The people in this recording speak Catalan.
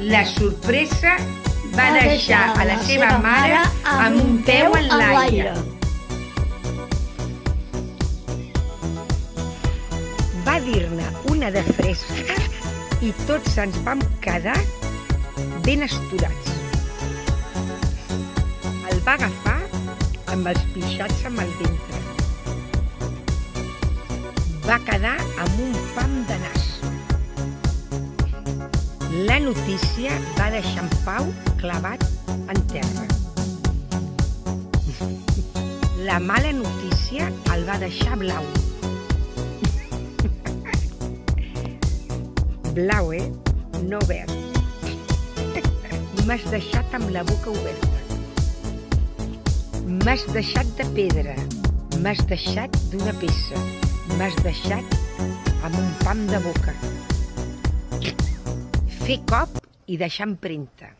La sorpresa va deixar a la seva mare amb un peu en l'aire. Va dir-ne una de fresca i tots ens vam quedar ben esturats. El va agafar amb els pixats amb el ventre. Va quedar amb un pam de nas. La notícia va deixar en Pau clavat en terra. La mala notícia el va deixar blau. Blau, no verd. M'has deixat amb la boca oberta. M'has deixat de pedra. M'has deixat d'una peça. M'has deixat amb un pam de boca. Fer cop i deixar empremta.